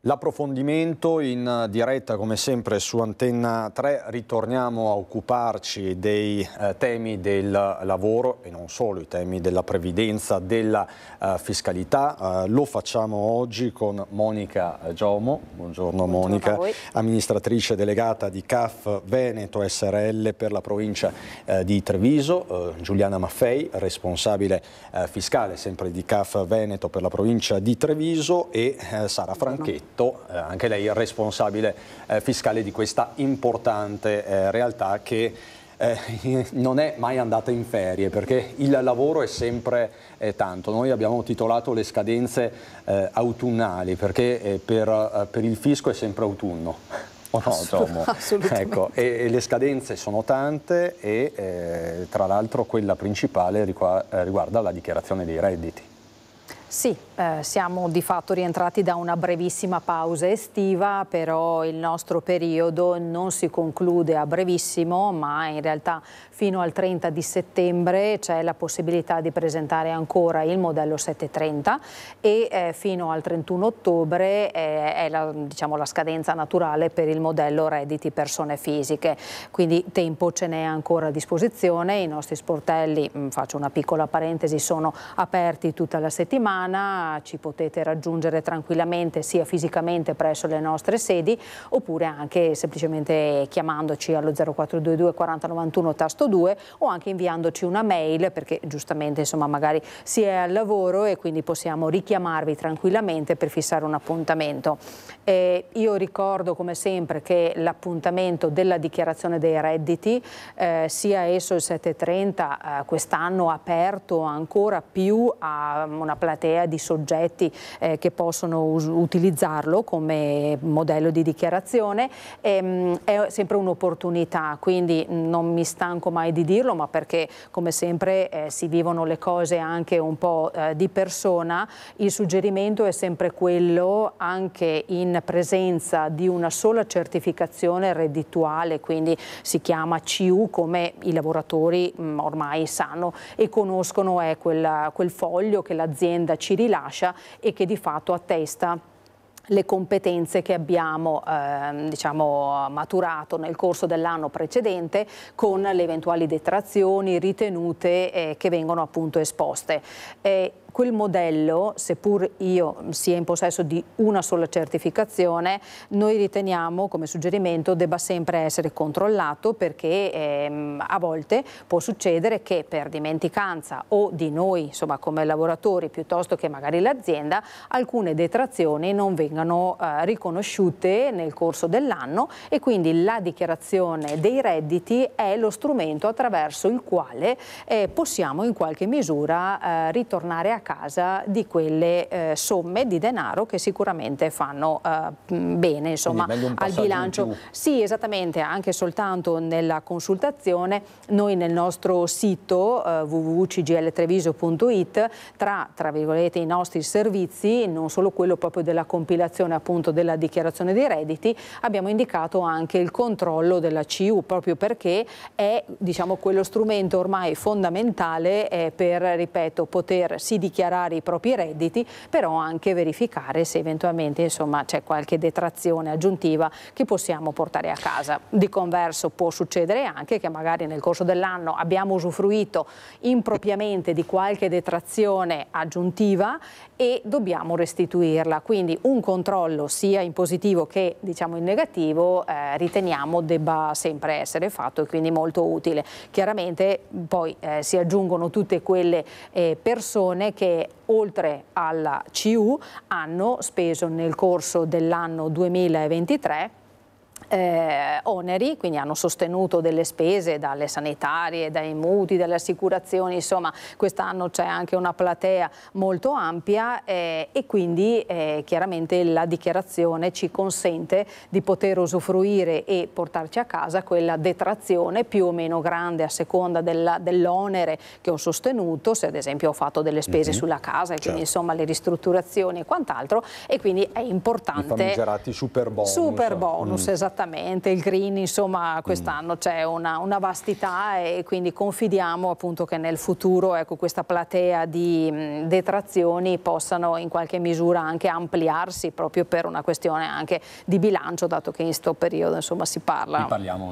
L'approfondimento in diretta come sempre su Antenna 3, ritorniamo a occuparci dei temi del lavoro e non solo, i temi della previdenza, della fiscalità. Lo facciamo oggi con Monica Giomo. Buongiorno Monica, amministratrice delegata di CAF Veneto SRL per la provincia di Treviso, Giuliana Maffei, responsabile fiscale sempre di CAF Veneto per la provincia di Treviso e Sara Franchetto, anche lei responsabile fiscale di questa importante realtà che non è mai andata in ferie, perché il lavoro è sempre tanto. Noi abbiamo titolato le scadenze autunnali perché per il fisco è sempre autunno. O no, Assolutamente. Ecco, e le scadenze sono tante e tra l'altro quella principale riguarda la dichiarazione dei redditi. Sì, siamo di fatto rientrati da una brevissima pausa estiva, però il nostro periodo non si conclude a brevissimo, ma in realtà fino al 30 di settembre c'è la possibilità di presentare ancora il modello 730 e fino al 31 ottobre è la scadenza naturale per il modello redditi persone fisiche, quindi tempo ce n'è ancora a disposizione. I nostri sportelli, faccio una piccola parentesi, sono aperti tutta la settimana. Ci potete raggiungere tranquillamente sia fisicamente presso le nostre sedi oppure anche semplicemente chiamandoci allo 0422 40 91 tasto 2 o anche inviandoci una mail, perché giustamente insomma magari si è al lavoro e quindi possiamo richiamarvi tranquillamente per fissare un appuntamento. Io ricordo come sempre che l'appuntamento della dichiarazione dei redditi, sia esso il 730, quest'anno aperto ancora più a una platea di soggetti che possono utilizzarlo come modello di dichiarazione, è sempre un'opportunità, quindi non mi stanco mai di dirlo, ma perché come sempre si vivono le cose anche un po' di persona. Il suggerimento è sempre quello, anche in presenza di una sola certificazione reddituale, quindi si chiama CU, come i lavoratori ormai sanno e conoscono, è quel foglio che l'azienda ci rilascia e che di fatto attesta le competenze che abbiamo maturato nel corso dell'anno precedente con le eventuali detrazioni, ritenute che vengono appunto esposte. Quel modello, seppur io sia in possesso di una sola certificazione, noi riteniamo come suggerimento debba sempre essere controllato, perché a volte può succedere che per dimenticanza o di noi, insomma come lavoratori, piuttosto che magari l'azienda, alcune detrazioni non vengano riconosciute nel corso dell'anno e quindi la dichiarazione dei redditi è lo strumento attraverso il quale possiamo in qualche misura ritornare a casa di quelle somme di denaro che sicuramente fanno bene, insomma, al bilancio. Sì, esattamente, anche soltanto nella consultazione noi nel nostro sito www.cgltreviso.it tra virgolette i nostri servizi, non solo quello proprio della compilazione appunto della dichiarazione dei redditi, abbiamo indicato anche il controllo della CU, proprio perché è quello strumento ormai fondamentale per, ripeto, poter sì dichiarare i propri redditi, però anche verificare se eventualmente insomma c'è qualche detrazione aggiuntiva che possiamo portare a casa. Di converso può succedere anche che magari nel corso dell'anno abbiamo usufruito impropriamente di qualche detrazione aggiuntiva e dobbiamo restituirla, quindi un controllo sia in positivo che in negativo riteniamo debba sempre essere fatto e quindi molto utile. Chiaramente poi si aggiungono tutte quelle persone che oltre alla CU hanno speso nel corso dell'anno 2023 oneri, quindi hanno sostenuto delle spese dalle sanitarie, dai mutui, dalle assicurazioni, insomma quest'anno c'è anche una platea molto ampia e quindi chiaramente la dichiarazione ci consente di poter usufruire e portarci a casa quella detrazione più o meno grande a seconda dell'onere che ho sostenuto, se ad esempio ho fatto delle spese sulla casa e quindi insomma le ristrutturazioni e quant'altro, e quindi è importante. I famigerati super bonus. Super bonus, esattamente. Esattamente, il green, insomma, quest'anno c'è una vastità e quindi confidiamo appunto che nel futuro, ecco, questa platea di detrazioni possano in qualche misura anche ampliarsi, proprio per una questione anche di bilancio, dato che in questo periodo, insomma, si parla. Qui parliamo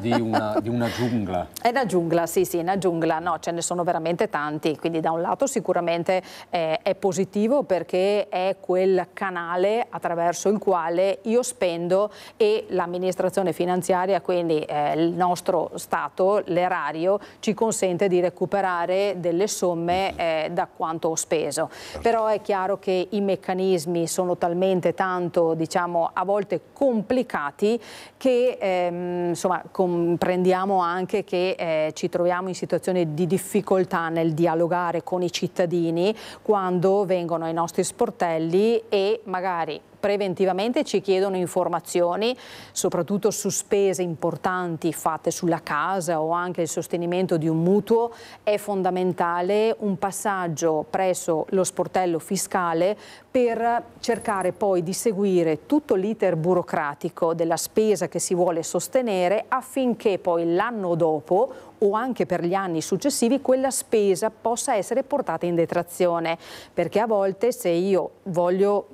di una giungla. È una giungla, sì, una giungla, no, ce ne sono veramente tanti, quindi da un lato sicuramente è positivo, perché è quel canale attraverso il quale io spendo e l'amministrazione finanziaria, quindi il nostro Stato, l'erario, ci consente di recuperare delle somme da quanto ho speso. Però è chiaro che i meccanismi sono talmente tanto, diciamo, a volte complicati, che insomma, comprendiamo anche che ci troviamo in situazioni di difficoltà nel dialogare con i cittadini quando vengono ai nostri sportelli e magari preventivamente ci chiedono informazioni, soprattutto su spese importanti fatte sulla casa o anche il sostenimento di un mutuo. È fondamentale un passaggio presso lo sportello fiscale per cercare poi di seguire tutto l'iter burocratico della spesa che si vuole sostenere, affinché poi l'anno dopo o anche per gli anni successivi quella spesa possa essere portata in detrazione, perché a volte se io voglio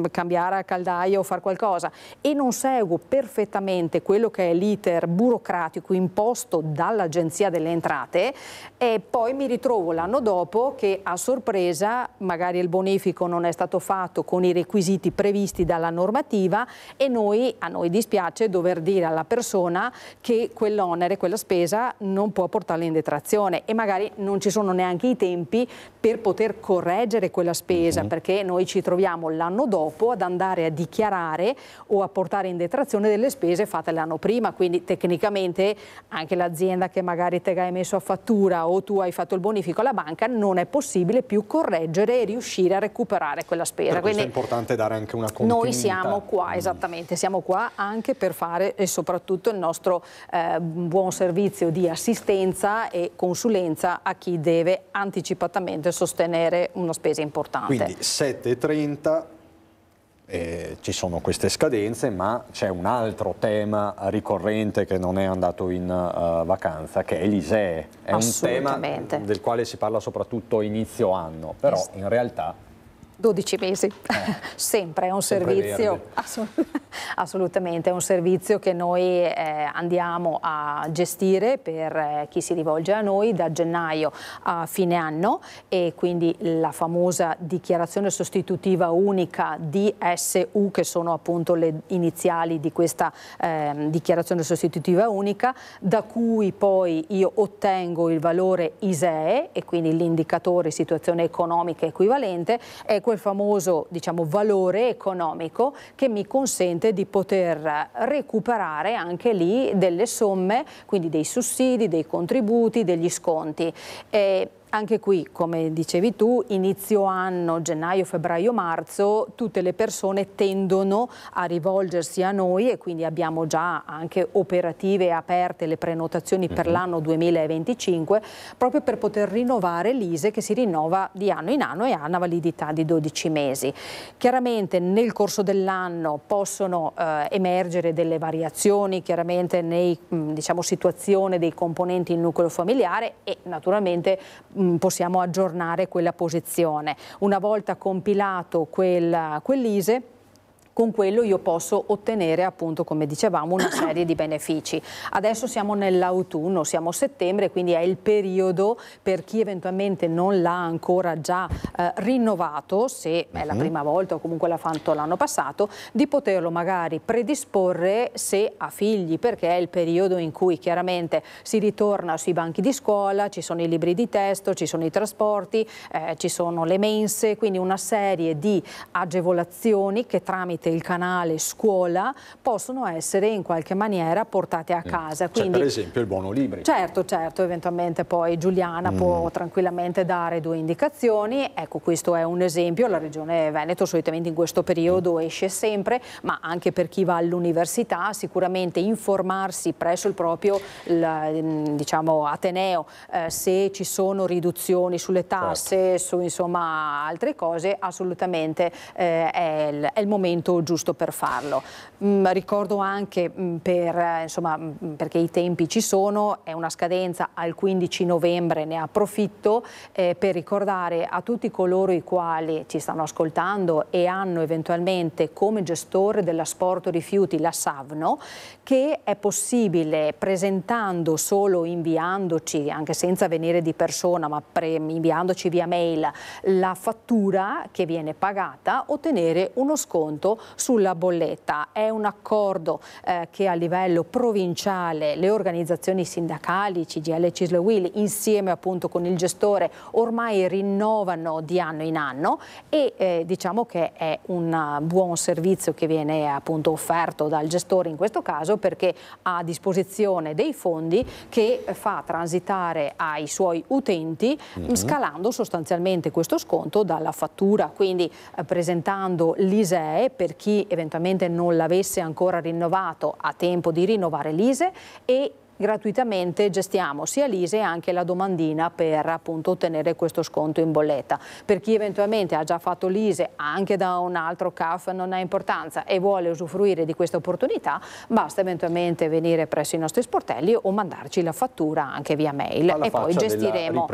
cambiare a caldaia o fare qualcosa e non seguo perfettamente quello che è l'iter burocratico imposto dall'Agenzia delle Entrate, e poi mi ritrovo l'anno dopo che a sorpresa magari il bonifico non è stato fatto con i requisiti previsti dalla normativa e a noi dispiace dover dire alla persona che quell'onere, quella spesa non può portarla in detrazione, e magari non ci sono neanche i tempi per poter correggere quella spesa, perché noi ci troviamo l'anno dopo ad andare a dichiarare o a portare in detrazione delle spese fatte l'anno prima. Quindi tecnicamente anche l'azienda che magari te hai messo a fattura o tu hai fatto il bonifico alla banca, non è possibile più correggere e riuscire a recuperare quella spesa. Per Quindi questo è importante dare anche una continuità. Noi siamo qua, esattamente, siamo qua anche per fare e soprattutto il nostro buon servizio di assistenza e consulenza a chi deve anticipatamente sostenere una spesa importante. Quindi 7:30 ci sono queste scadenze, ma c'è un altro tema ricorrente che non è andato in vacanza, che è l'ISEE. È un tema del quale si parla soprattutto inizio anno, però in realtà 12 mesi, sempre è un servizio, assolutamente è un servizio che noi andiamo a gestire per chi si rivolge a noi da gennaio a fine anno, e quindi la famosa dichiarazione sostitutiva unica DSU, che sono appunto le iniziali di questa dichiarazione sostitutiva unica, da cui poi io ottengo il valore ISEE e quindi l'indicatore situazione economica equivalente. È quel famoso, diciamo, valore economico che mi consente di poter recuperare anche lì delle somme, quindi dei sussidi, dei contributi, degli sconti. Anche qui, come dicevi tu, inizio anno, gennaio, febbraio, marzo, tutte le persone tendono a rivolgersi a noi, e quindi abbiamo già anche operative e aperte le prenotazioni per l'anno 2025, proprio per poter rinnovare l'ISEE, che si rinnova di anno in anno e ha una validità di 12 mesi. Chiaramente nel corso dell'anno possono emergere delle variazioni, chiaramente nei diciamo, situazione dei componenti in nucleo familiare, e naturalmente possiamo aggiornare quella posizione. Una volta compilato quell'ISEE, con quello io posso ottenere, appunto, come dicevamo, una serie di benefici. Adesso siamo nell'autunno, siamo a settembre, quindi è il periodo per chi eventualmente non l'ha ancora già rinnovato, se è la prima volta o comunque l'ha fatto l'anno passato, di poterlo magari predisporre se ha figli, perché è il periodo in cui chiaramente si ritorna sui banchi di scuola, ci sono i libri di testo, ci sono i trasporti, ci sono le mense, quindi una serie di agevolazioni che tramite il canale scuola possono essere in qualche maniera portate a casa. Quindi, per esempio il buono libri. Certo, eventualmente poi Giuliana può tranquillamente dare 2 indicazioni. Ecco, questo è un esempio. La Regione Veneto solitamente in questo periodo esce sempre, ma anche per chi va all'università sicuramente informarsi presso il proprio diciamo, Ateneo se ci sono riduzioni sulle tasse, su insomma altre cose, assolutamente è il momento giusto per farlo. Ricordo anche perché i tempi ci sono, è una scadenza al 15 novembre, ne approfitto per ricordare a tutti coloro i quali ci stanno ascoltando e hanno eventualmente come gestore dell'asporto rifiuti la Savno, che è possibile, presentando solo inviandoci, anche senza venire di persona, ma inviandoci via mail la fattura che viene pagata, ottenere uno sconto sulla bolletta. È un accordo che a livello provinciale le organizzazioni sindacali, CGIL, CISL e UIL, insieme appunto con il gestore, ormai rinnovano di anno in anno, e diciamo che è un buon servizio che viene appunto offerto dal gestore in questo caso, perché ha a disposizione dei fondi che fa transitare ai suoi utenti, scalando sostanzialmente questo sconto dalla fattura, quindi presentando l'ISEE per chi eventualmente non l'avesse ancora rinnovato, ha tempo di rinnovare l'ISEE, e gratuitamente gestiamo sia l'ISEE e anche la domandina per appunto ottenere questo sconto in bolletta. Per chi eventualmente ha già fatto l'ISEE anche da un altro CAF, non ha importanza, e vuole usufruire di questa opportunità, basta eventualmente venire presso i nostri sportelli o mandarci la fattura anche via mail, e poi gestiremo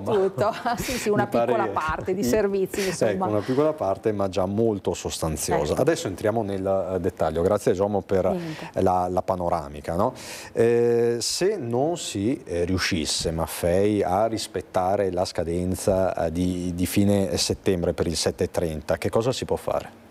tutto. Sì, una piccola parte di servizi, insomma. Ecco, una piccola parte, ma già molto sostanziosa. Adesso entriamo nel dettaglio. Grazie Giomo per la panoramica, no? Se non si riuscisse, Maffei, a rispettare la scadenza di fine settembre per il 7.30, che cosa si può fare?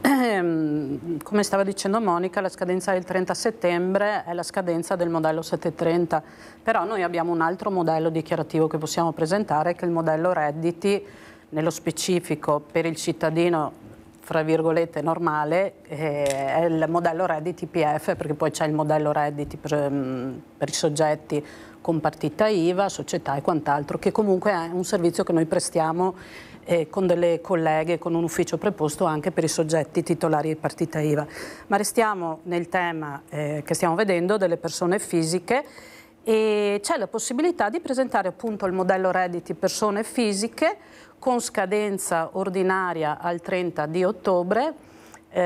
Come stava dicendo Monica, la scadenza del 30 settembre è la scadenza del modello 730, però noi abbiamo un altro modello dichiarativo che possiamo presentare, che è il modello redditi, nello specifico per il cittadino fra virgolette normale, è il modello redditi PF, perché poi c'è il modello redditi per i soggetti con partita IVA, società e quant'altro, che comunque è un servizio che noi prestiamo con delle colleghe, con un ufficio preposto anche per i soggetti titolari di partita IVA. Ma restiamo nel tema che stiamo vedendo delle persone fisiche, e c'è la possibilità di presentare appunto il modello redditi persone fisiche con scadenza ordinaria al 30 di ottobre.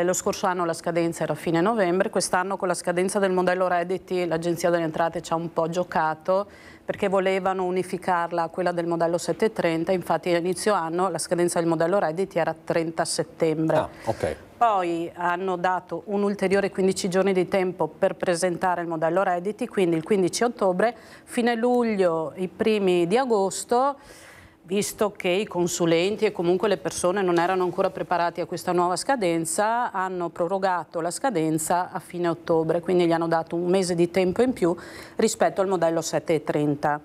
Lo scorso anno la scadenza era fine novembre, quest'anno con la scadenza del modello redditi l'Agenzia delle Entrate ci ha un po' giocato, perché volevano unificarla a quella del modello 730, infatti all'inizio anno la scadenza del modello redditi era 30 settembre. Poi hanno dato un ulteriore 15 giorni di tempo per presentare il modello redditi, quindi il 15 ottobre, fine luglio, i primi di agosto, visto che i consulenti e comunque le persone non erano ancora preparati a questa nuova scadenza, hanno prorogato la scadenza a fine ottobre, quindi gli hanno dato un mese di tempo in più rispetto al modello 730.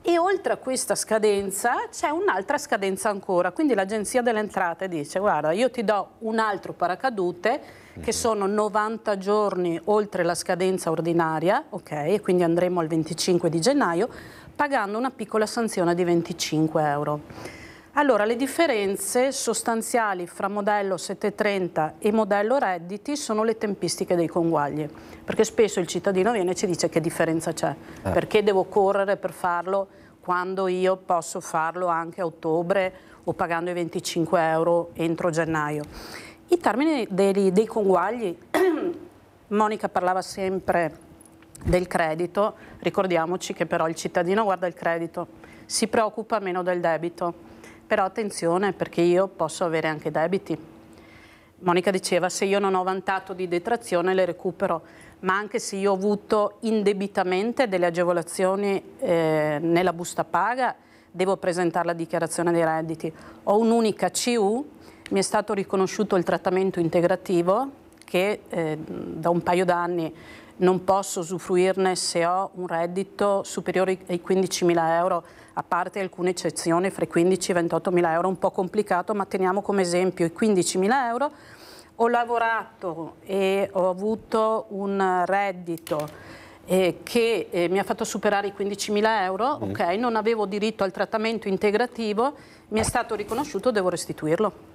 E oltre a questa scadenza c'è un'altra scadenza ancora, quindi l'Agenzia delle Entrate dice: guarda, io ti do un altro paracadute che sono 90 giorni oltre la scadenza ordinaria, ok, e quindi andremo al 25 di gennaio, pagando una piccola sanzione di 25 euro. Allora, le differenze sostanziali fra modello 730 e modello redditi sono le tempistiche dei conguagli, perché spesso il cittadino viene e ci dice: che differenza c'è? Perché devo correre per farlo quando io posso farlo anche a ottobre o pagando i 25 euro entro gennaio? I termini dei conguagli, Monica parlava sempre del credito, ricordiamoci che però il cittadino guarda il credito, si preoccupa meno del debito, però attenzione, perché io posso avere anche debiti. Monica diceva: se io non ho vantato di detrazione le recupero, ma anche se io ho avuto indebitamente delle agevolazioni nella busta paga, devo presentare la dichiarazione dei redditi. Ho un'unica CU, mi è stato riconosciuto il trattamento integrativo, che da un paio d'anni non posso usufruirne se ho un reddito superiore ai 15.000 euro, a parte alcune eccezioni fra i 15 e i 28.000 euro, un po' complicato, ma teniamo come esempio i 15.000 euro. Ho lavorato e ho avuto un reddito che mi ha fatto superare i 15.000 euro, ok, non avevo diritto al trattamento integrativo, mi è stato riconosciuto, devo restituirlo.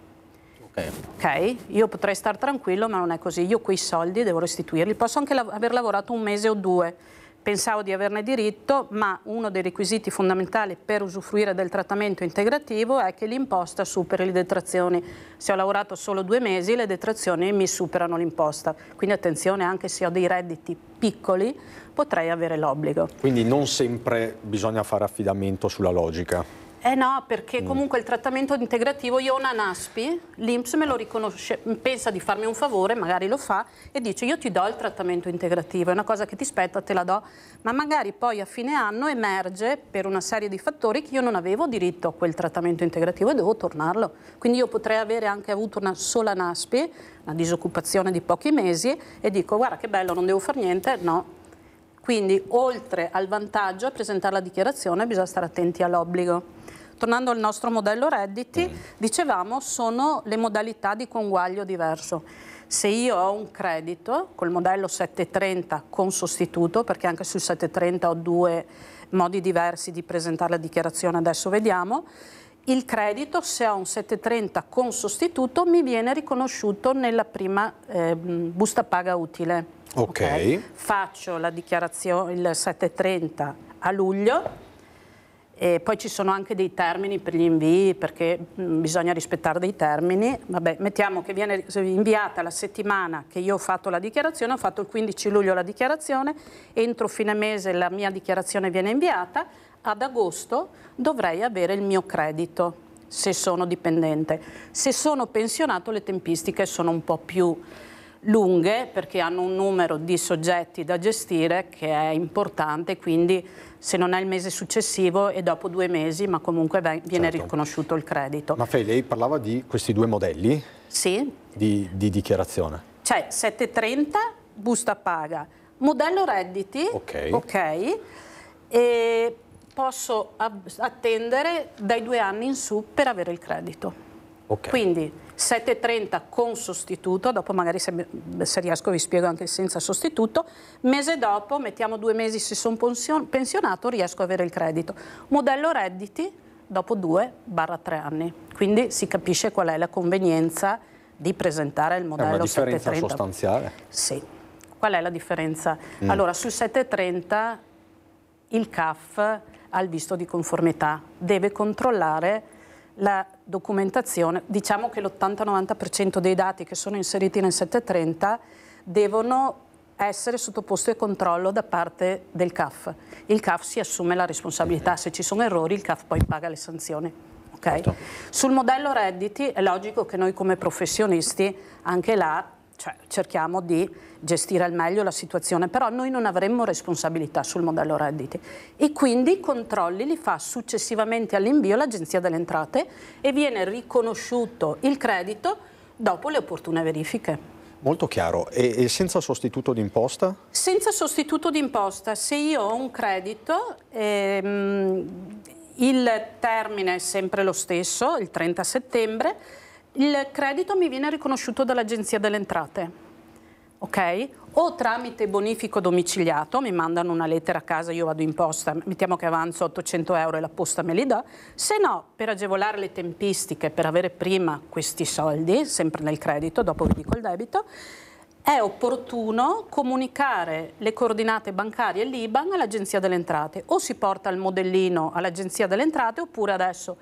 Ok, io potrei stare tranquillo, ma non è così. Io quei soldi devo restituirli. Posso anche aver lavorato un mese o due, pensavo di averne diritto, ma uno dei requisiti fondamentali per usufruire del trattamento integrativo è che l'imposta superi le detrazioni. Se ho lavorato solo 2 mesi, le detrazioni mi superano l'imposta. Quindi attenzione, anche se ho dei redditi piccoli, potrei avere l'obbligo. Quindi non sempre bisogna fare affidamento sulla logica. Eh no, perché comunque il trattamento integrativo, io ho una NASPI, l'INPS me lo riconosce, pensa di farmi un favore, magari lo fa, e dice io ti do il trattamento integrativo, è una cosa che ti spetta, te la do, ma magari poi a fine anno emerge per una serie di fattori che io non avevo diritto a quel trattamento integrativo e devo tornarlo. Quindi io potrei avere anche avuto una sola NASPI, una disoccupazione di pochi mesi, e dico guarda che bello, non devo fare niente, no. Quindi oltre al vantaggio a presentare la dichiarazione bisogna stare attenti all'obbligo. Tornando al nostro modello redditi, dicevamo sono le modalità di conguaglio diverso. Se io ho un credito col modello 730 con sostituto, perché anche sul 730 ho 2 modi diversi di presentare la dichiarazione, adesso vediamo, il credito, se ho un 730 con sostituto, mi viene riconosciuto nella prima busta paga utile. Ok. Faccio la dichiarazione, il 730 a luglio, e poi ci sono anche dei termini per gli invii, perché bisogna rispettare dei termini. Vabbè, mettiamo che viene inviata la settimana che io ho fatto la dichiarazione, ho fatto il 15 luglio la dichiarazione, entro fine mese la mia dichiarazione viene inviata, ad agosto dovrei avere il mio credito, se sono dipendente. Se sono pensionato le tempistiche sono un po' più lunghe, perché hanno un numero di soggetti da gestire che è importante, quindi se non è il mese successivo è dopo 2 mesi, ma comunque viene riconosciuto il credito. Ma lei parlava di questi 2 modelli? Sì. Di dichiarazione? C'è 730, busta paga, modello redditi, ok, e posso attendere dai 2 anni in su per avere il credito. Okay. Quindi 730 con sostituto, dopo magari se riesco vi spiego anche senza sostituto, mese dopo, mettiamo 2 mesi se sono pensionato, riesco ad avere il credito. Modello redditi dopo 2-3 anni, quindi si capisce qual è la convenienza di presentare il modello 730. È una differenza sostanziale? Sì. Qual è la differenza? Allora, sul 730 il CAF ha il visto di conformità, deve controllare la documentazione. Diciamo che l'80-90% dei dati che sono inseriti nel 730 devono essere sottoposti a controllo da parte del CAF. Il CAF si assume la responsabilità, se ci sono errori il CAF poi paga le sanzioni. Okay? Certo. Sul modello redditi è logico che noi come professionisti anche là cerchiamo di gestire al meglio la situazione, però noi non avremmo responsabilità sul modello redditi e quindi i controlli li fa successivamente all'invio l'Agenzia delle Entrate e viene riconosciuto il credito dopo le opportune verifiche. Molto chiaro. E senza sostituto d'imposta? Senza sostituto d'imposta, se io ho un credito, il termine è sempre lo stesso, il 30 settembre, il credito mi viene riconosciuto dall'Agenzia delle Entrate, ok? O tramite bonifico domiciliato, mi mandano una lettera a casa, io vado in posta, mettiamo che avanzo 800 euro e la posta me li dà, se no, per agevolare le tempistiche, per avere prima questi soldi, sempre nel credito, dopo vi dico il debito, è opportuno comunicare le coordinate bancarie e l'IBAN all'Agenzia delle Entrate, o si porta il modellino all'Agenzia delle Entrate oppure adesso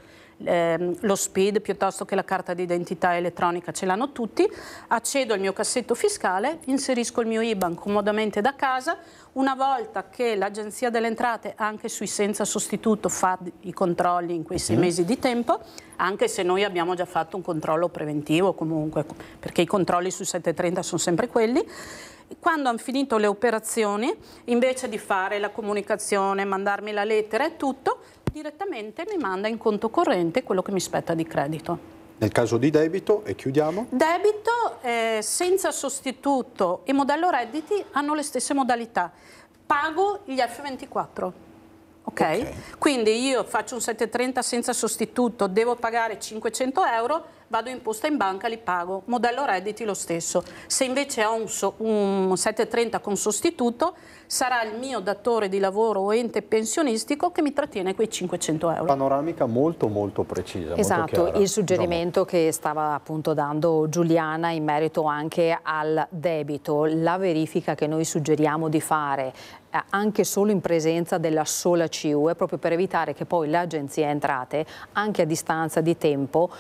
lo SPID piuttosto che la carta d'identità elettronica ce l'hanno tutti, accedo al mio cassetto fiscale, inserisco il mio IBAN comodamente da casa, una volta che l'Agenzia delle Entrate anche sui senza sostituto fa i controlli in quei 6 mesi di tempo, anche se noi abbiamo già fatto un controllo preventivo comunque, perché i controlli sul 730 sono sempre quelli. Quando hanno finito le operazioni, invece di fare la comunicazione, mandarmi la lettera e tutto, direttamente mi manda in conto corrente quello che mi spetta di credito. Nel caso di debito, e chiudiamo? Debito, senza sostituto e modello redditi hanno le stesse modalità. Pago gli F24. Okay? Quindi io faccio un 730 senza sostituto, devo pagare 500 euro, vado in posta in banca, li pago. Modello redditi lo stesso. Se invece ho un 730 con sostituto, sarà il mio datore di lavoro o ente pensionistico che mi trattiene quei 500 euro. Panoramica molto precisa. Esatto, molto il suggerimento che stava appunto dando Giuliana in merito anche al debito, la verifica che noi suggeriamo di fare anche solo in presenza della sola CU, è proprio per evitare che poi l'Agenzia Entrate, anche a distanza di tempo,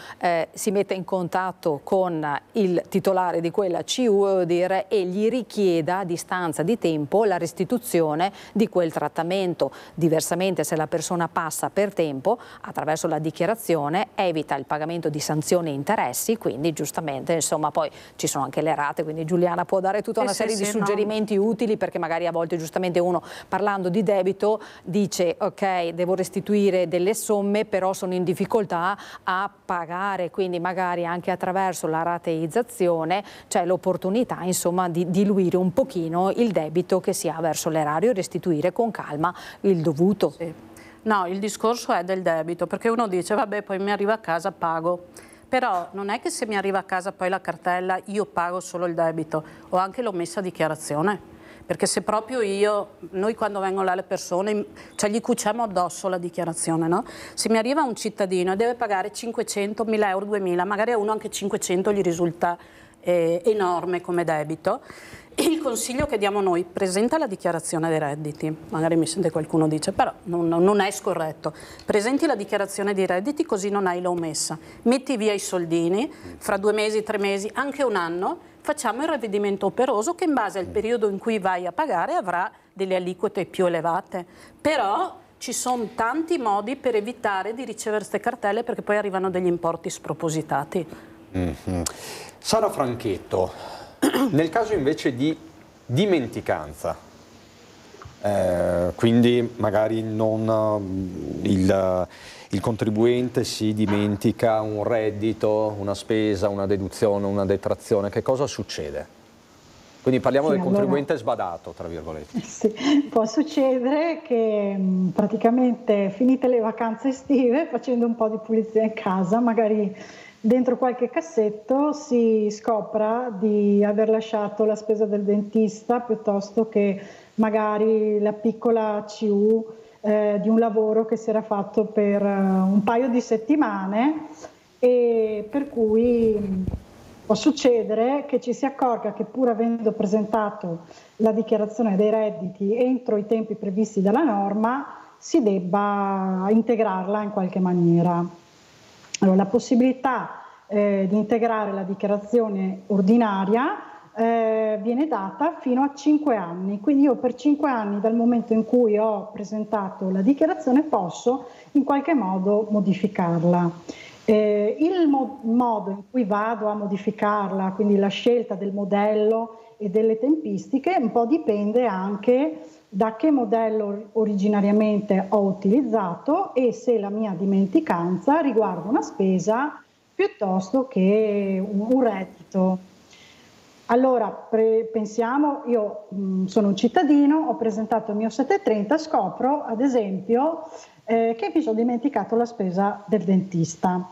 si metta in contatto con il titolare di quella CU e gli richieda a distanza di tempo la restituzione di quel trattamento. Diversamente, se la persona passa per tempo, attraverso la dichiarazione evita il pagamento di sanzioni e interessi, quindi giustamente, insomma, poi ci sono anche le rate, quindi Giuliana può dare tutta una serie di suggerimenti utili, perché magari a volte giustamente uno, parlando di debito, dice ok, devo restituire delle somme, però sono in difficoltà a pagare, quindi magari anche attraverso la rateizzazione c'è l'opportunità, insomma, di diluire un pochino il debito che si ha verso l'erario e restituire con calma il dovuto. Sì. No, il discorso è del debito, perché uno dice vabbè, poi mi arriva a casa, pago. Però non è che se mi arriva a casa poi la cartella io pago solo il debito, ho anche l'omessa dichiarazione. Perché se proprio noi quando vengono là le persone, cioè gli cuciamo addosso la dichiarazione, no? Se mi arriva un cittadino e deve pagare 500, 1000 euro, 2000, magari a uno anche 500 gli risulta enorme come debito. Il consiglio che diamo noi: presenta la dichiarazione dei redditi, magari mi sente qualcuno dice però non è scorretto, presenti la dichiarazione dei redditi così non hai l'omessa, metti via i soldini, fra 2 mesi, 3 mesi, anche un anno, facciamo il ravvedimento operoso che in base al periodo in cui vai a pagare avrà delle aliquote più elevate, però ci sono tanti modi per evitare di ricevere queste cartelle, perché poi arrivano degli importi spropositati. Sara Franchetto, nel caso invece di dimenticanza, quindi magari il contribuente si dimentica un reddito, una spesa, una deduzione, una detrazione, che cosa succede? Quindi parliamo del contribuente sbadato, tra virgolette. Sì, può succedere che praticamente finite le vacanze estive, facendo un po' di pulizia in casa, magari dentro qualche cassetto si scopra di aver lasciato la spesa del dentista, piuttosto che magari la piccola CU di un lavoro che si era fatto per un paio di settimane, e per cui può succedere che ci si accorga che, pur avendo presentato la dichiarazione dei redditi entro i tempi previsti dalla norma, si debba integrarla in qualche maniera. Allora, la possibilità di integrare la dichiarazione ordinaria viene data fino a 5 anni, quindi io per 5 anni dal momento in cui ho presentato la dichiarazione posso in qualche modo modificarla. Il modo in cui vado a modificarla, quindi la scelta del modello e delle tempistiche, un po' dipende anche da che modello originariamente ho utilizzato e se la mia dimenticanza riguarda una spesa piuttosto che un reddito. Allora, pensiamo, io sono un cittadino, ho presentato il mio 730, scopro ad esempio che mi sono dimenticato la spesa del dentista.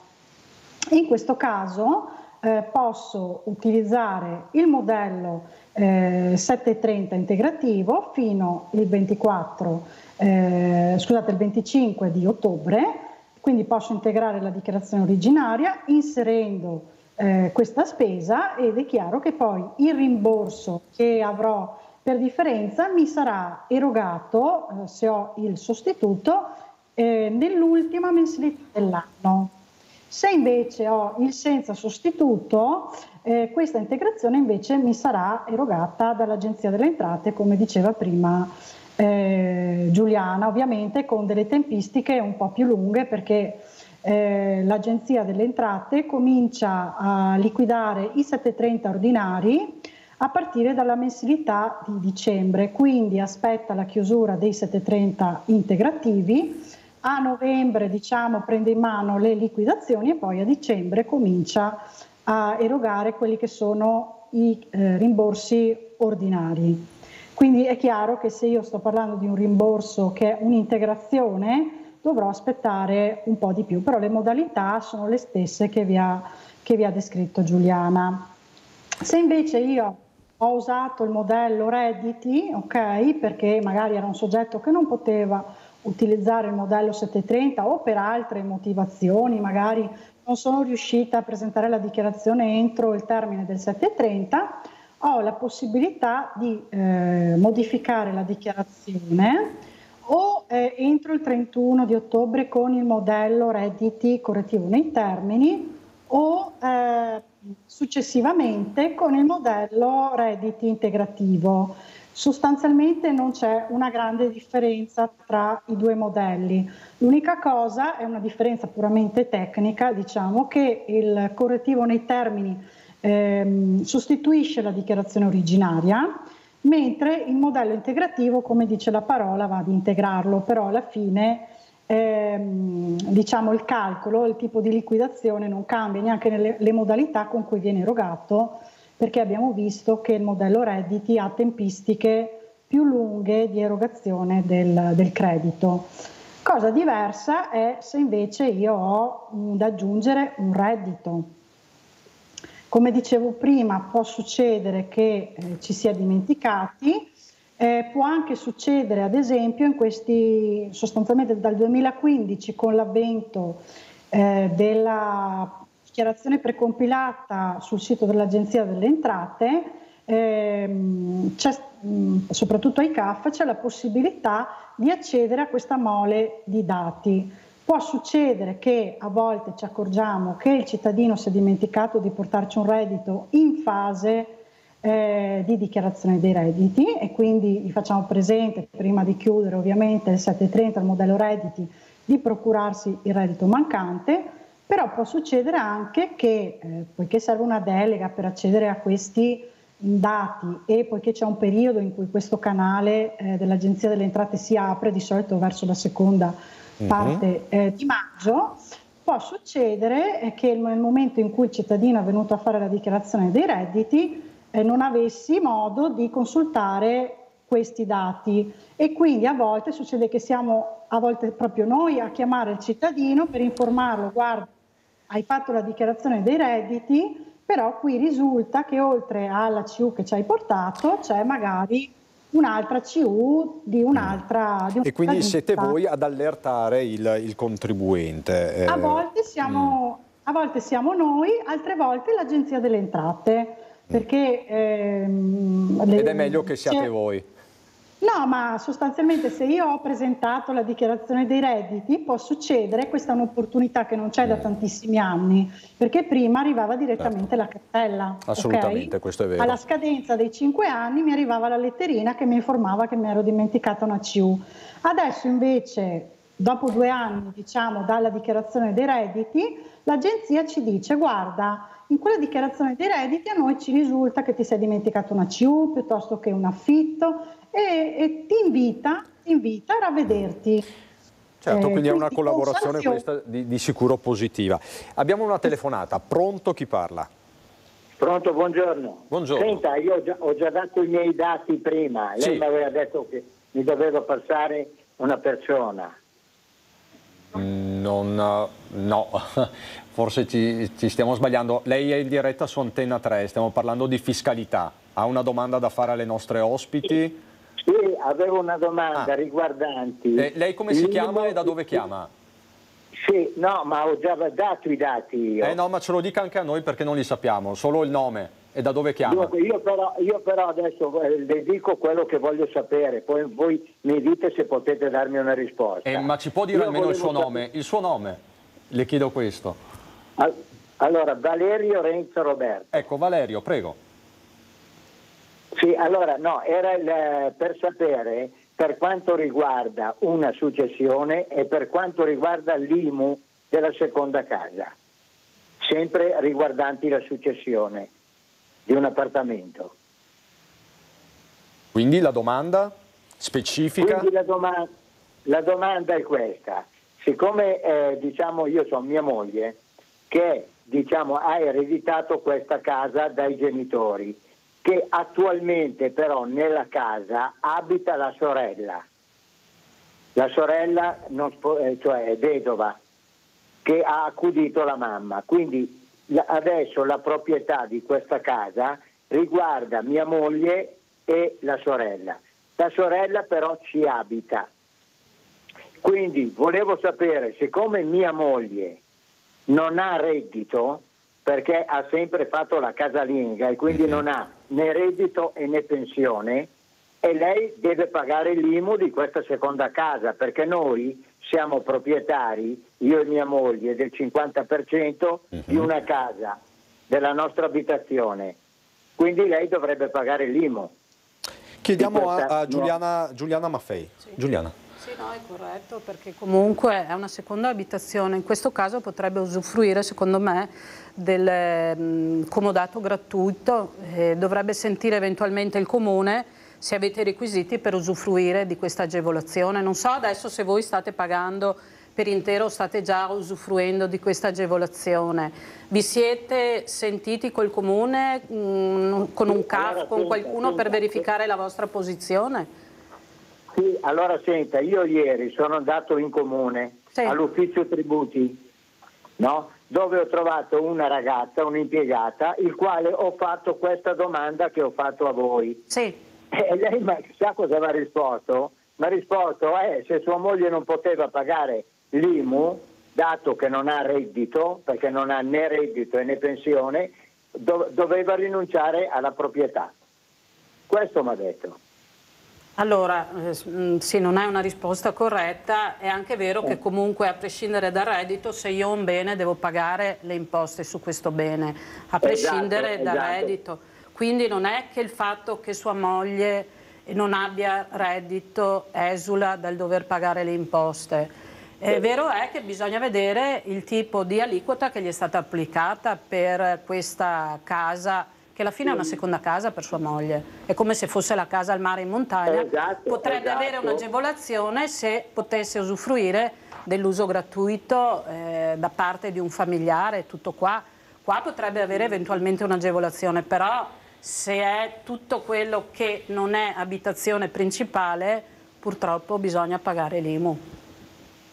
In questo caso posso utilizzare il modello 730 integrativo fino il 25 di ottobre, quindi posso integrare la dichiarazione originaria inserendo questa spesa, ed è chiaro che poi il rimborso che avrò per differenza mi sarà erogato, se ho il sostituto, nell'ultima mensilità dell'anno. Se invece ho il senza sostituto, questa integrazione invece mi sarà erogata dall'Agenzia delle Entrate, come diceva prima Giuliana, ovviamente con delle tempistiche un po' più lunghe, perché l'Agenzia delle Entrate comincia a liquidare i 730 ordinari a partire dalla mensilità di dicembre, quindi aspetta la chiusura dei 730 integrativi, a novembre prende in mano le liquidazioni e poi a dicembre comincia a erogare quelli che sono i rimborsi ordinari. Quindi è chiaro che se io sto parlando di un rimborso che è un'integrazione, dovrò aspettare un po' di più, però le modalità sono le stesse che vi ha descritto Giuliana. Se invece io ho usato il modello redditi, ok, perché magari era un soggetto che non poteva utilizzare il modello 730 o per altre motivazioni, magari non sono riuscita a presentare la dichiarazione entro il termine del 730, ho la possibilità di modificare la dichiarazione o entro il 31 di ottobre con il modello redditi correttivo nei termini o successivamente con il modello redditi integrativo. Sostanzialmente non c'è una grande differenza tra i due modelli. L'unica cosa è una differenza puramente tecnica, diciamo che il correttivo nei termini sostituisce la dichiarazione originaria, mentre il modello integrativo, come dice la parola, va ad integrarlo, però alla fine diciamo il calcolo, il tipo di liquidazione non cambia, neanche le modalità con cui viene erogato, perché abbiamo visto che il modello redditi ha tempistiche più lunghe di erogazione del credito. Cosa diversa è se invece io ho da aggiungere un reddito. Come dicevo prima, può succedere che ci sia dimenticati, può anche succedere ad esempio in questi, sostanzialmente dal 2015 con l'avvento della dichiarazione precompilata sul sito dell'Agenzia delle Entrate, soprattutto ai CAF, c'è la possibilità di accedere a questa mole di dati. Può succedere che a volte ci accorgiamo che il cittadino si è dimenticato di portarci un reddito in fase di dichiarazione dei redditi e quindi gli facciamo presente, prima di chiudere ovviamente il 7.30 il modello redditi, di procurarsi il reddito mancante, però può succedere anche che poiché serve una delega per accedere a questi dati e poiché c'è un periodo in cui questo canale dell'Agenzia delle Entrate si apre, di solito verso la seconda parte di maggio, può succedere che nel momento in cui il cittadino è venuto a fare la dichiarazione dei redditi non avessi modo di consultare questi dati e quindi a volte succede che siamo a volte proprio noi a chiamare il cittadino per informarlo: guarda, hai fatto la dichiarazione dei redditi, però qui risulta che oltre alla CU che ci hai portato c'è magari un'altra CU di un'altra e quindi siete voi ad allertare il contribuente. A volte siamo noi, altre volte l'Agenzia delle Entrate, perché ed è meglio che siate voi. No, ma sostanzialmente se io ho presentato la dichiarazione dei redditi può succedere, questa è un'opportunità che non c'è da tantissimi anni, perché prima arrivava direttamente la cartella. Assolutamente, okay? Questo è vero. Alla scadenza dei 5 anni mi arrivava la letterina che mi informava che mi ero dimenticata una CU. Adesso invece, dopo 2 anni, diciamo, dalla dichiarazione dei redditi, l'agenzia ci dice: guarda, in quella dichiarazione dei redditi a noi ci risulta che ti sei dimenticato una CU piuttosto che un affitto e ti invita a ravvederti. Certo, quindi è una collaborazione questa di sicuro positiva. Abbiamo una telefonata, pronto, chi parla? Pronto, buongiorno. Buongiorno. Senta, io ho già dato i miei dati prima, lei mi aveva detto che mi doveva passare una persona. No, forse ci stiamo sbagliando. Lei è in diretta su Antenna 3, stiamo parlando di fiscalità. Ha una domanda da fare alle nostre ospiti? Sì, avevo una domanda riguardanti... lei come si chiama e da dove chiama? Sì, no, ma ho già dato i dati io. No, ma ce lo dica anche a noi perché non li sappiamo, solo il nome e da dove chiama. Io però adesso le dico quello che voglio sapere, poi voi mi dite se potete darmi una risposta. Ma ci può dire almeno il suo nome? Il suo nome, le chiedo questo. Allora, Valerio Renzo Roberto. Ecco, Valerio, prego. Sì, allora no, era per sapere per quanto riguarda una successione e per quanto riguarda l'IMU della seconda casa, sempre riguardanti la successione di un appartamento. Quindi la domanda specifica? Quindi la domanda è questa: siccome diciamo io sono mia moglie che diciamo ha ereditato questa casa dai genitori, che attualmente però nella casa abita la sorella cioè è vedova, che ha accudito la mamma, quindi adesso la proprietà di questa casa riguarda mia moglie e la sorella però ci abita, quindi volevo sapere, siccome mia moglie non ha reddito, perché ha sempre fatto la casalinga e quindi non ha né reddito né pensione, e lei deve pagare l'IMU di questa seconda casa, perché noi siamo proprietari, io e mia moglie, del 50% di una casa, della nostra abitazione, quindi lei dovrebbe pagare l'IMU. Chiediamo a Giuliana Maffei. Sì. Giuliana. Sì, no, è corretto, perché comunque è una seconda abitazione. In questo caso potrebbe usufruire, secondo me, del comodato gratuito, dovrebbe sentire eventualmente il comune se avete i requisiti per usufruire di questa agevolazione. Non so adesso se voi state pagando per intero o state già usufruendo di questa agevolazione. Vi siete sentiti col comune, con un CAF, con qualcuno per verificare la vostra posizione? Sì, allora senta, io ieri sono andato in comune, all'ufficio tributi, no? Dove ho trovato una ragazza, un'impiegata, il quale ho fatto questa domanda che ho fatto a voi. Sì. E lei sa cosa mi ha risposto? Mi ha risposto, se sua moglie non poteva pagare l'IMU, dato che non ha reddito, perché non ha né reddito né pensione, doveva rinunciare alla proprietà. Questo mi ha detto. Allora, sì, non è una risposta corretta. È anche vero che comunque, a prescindere dal reddito, se io ho un bene devo pagare le imposte su questo bene, a prescindere dal reddito. Quindi non è che il fatto che sua moglie non abbia reddito esula dal dover pagare le imposte. Vero è che bisogna vedere il tipo di aliquota che gli è stata applicata per questa casa, che alla fine è una seconda casa per sua moglie. È come se fosse la casa al mare in montagna. Potrebbe avere un'agevolazione se potesse usufruire dell'uso gratuito da parte di un familiare, tutto qua. Qua potrebbe avere eventualmente un'agevolazione, però se è tutto quello che non è abitazione principale, purtroppo bisogna pagare l'IMU.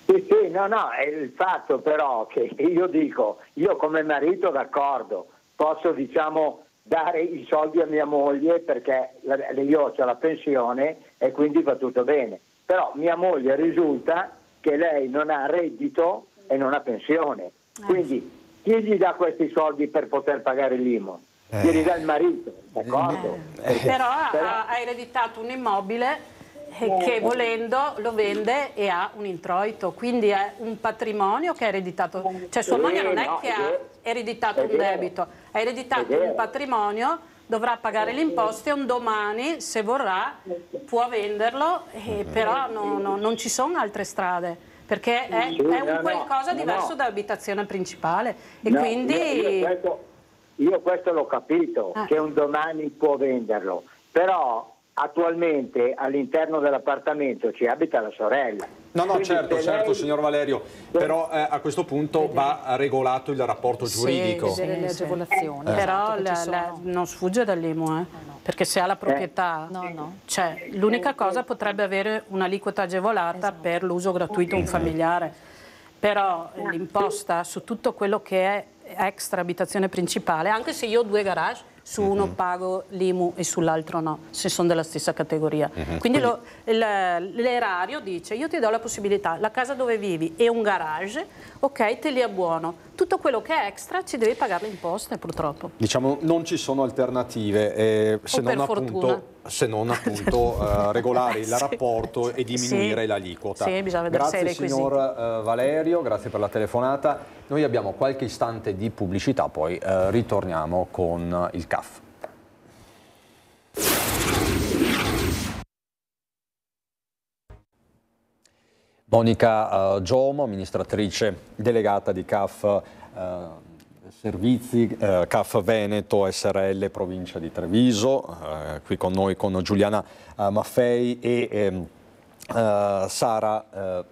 Sì, no, è il fatto però che io dico, io come marito d'accordo, posso dare i soldi a mia moglie perché io ho la pensione e quindi va tutto bene, però mia moglie risulta che lei non ha reddito e non ha pensione, quindi chi gli dà questi soldi per poter pagare l'IMU? Glieli dà il marito, d'accordo? Però ha ereditato un immobile che volendo lo vende e ha un introito, quindi è un patrimonio che ha ereditato, cioè sua moglie non è che ha ereditato un debito, ha ereditato un patrimonio, dovrà pagare le imposte, un domani se vorrà può venderlo, però non ci sono altre strade, perché è un qualcosa diverso dall'abitazione principale e quindi... Io questo l'ho capito, che un domani può venderlo, però attualmente all'interno dell'appartamento ci abita la sorella. No, certo, signor Valerio, però a questo punto va regolato il rapporto giuridico. Vedere le agevolazioni. Però non sfugge dall'IMU, perché se ha la proprietà, cioè, l'unica cosa potrebbe avere un'aliquota agevolata per l'uso gratuito un familiare, però l'imposta su tutto quello che è extra abitazione principale, anche se io ho 2 garage, su uno pago l'IMU e sull'altro no, se sono della stessa categoria. Quindi l'erario dice, io ti do la possibilità, la casa dove vivi e un garage, ok, te li abbuono. Tutto quello che è extra ci devi pagare le imposte, purtroppo. Diciamo, non ci sono alternative, se non appunto regolare il rapporto e diminuire l'aliquota. Sì, bisogna vedere grazie signor Valerio, grazie per la telefonata. Noi abbiamo qualche istante di pubblicità, poi ritorniamo con il CAF. Monica Giomo, amministratrice delegata di CAF Servizi, CAF Veneto SRL Provincia di Treviso, qui con noi con Giuliana Maffei e Sara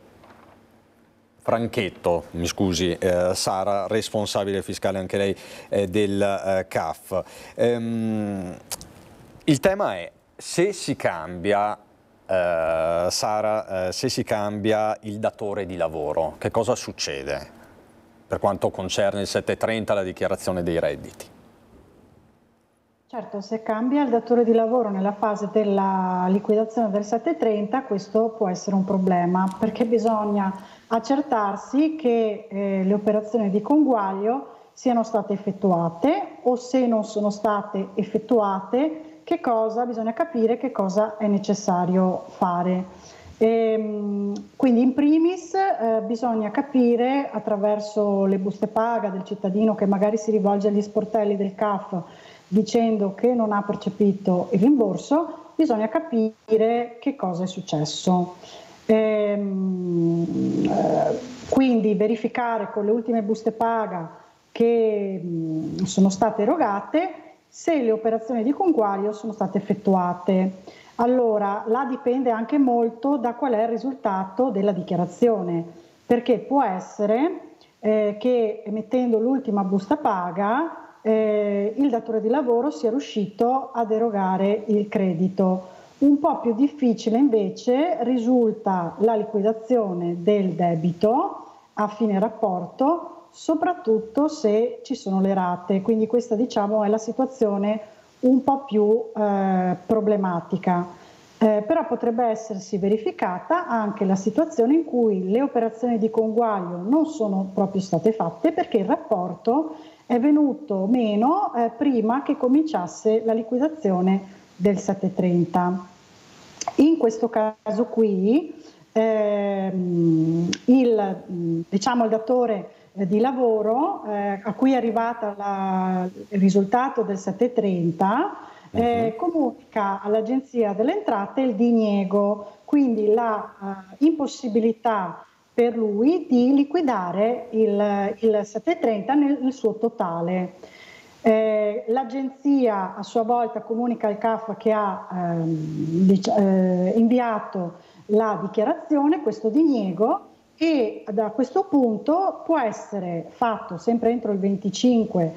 Franchetto, mi scusi, Sara, responsabile fiscale anche lei del CAF. Il tema è se si cambia, Sara, se si cambia il datore di lavoro, che cosa succede per quanto concerne il 730, la dichiarazione dei redditi? Certo, se cambia il datore di lavoro nella fase della liquidazione del 730, questo può essere un problema, perché bisogna accertarsi che le operazioni di conguaglio siano state effettuate, o se non sono state effettuate, che cosa bisogna capire, che cosa è necessario fare. Quindi in primis bisogna capire, attraverso le buste paga del cittadino che magari si rivolge agli sportelli del CAF dicendo che non ha percepito il rimborso, bisogna capire che cosa è successo. Quindi verificare con le ultime buste paga che sono state erogate se le operazioni di conguaglio sono state effettuate. Allora, là dipende anche molto da qual è il risultato della dichiarazione, perché può essere che emettendo l'ultima busta paga il datore di lavoro sia riuscito ad erogare il credito. Un po' più difficile invece risulta la liquidazione del debito a fine rapporto, soprattutto se ci sono le rate, quindi questa diciamo è la situazione un po' più problematica, però potrebbe essersi verificata anche la situazione in cui le operazioni di conguaglio non sono proprio state fatte perché il rapporto è venuto meno prima che cominciasse la liquidazione del 730. In questo caso qui il datore di lavoro a cui è arrivata il risultato del 730 comunica all'Agenzia delle Entrate il diniego, quindi la impossibilità per lui di liquidare il 730 nel suo totale. L'Agenzia a sua volta comunica al CAF che ha inviato la dichiarazione, questo diniego, e da questo punto può essere fatto sempre entro il 25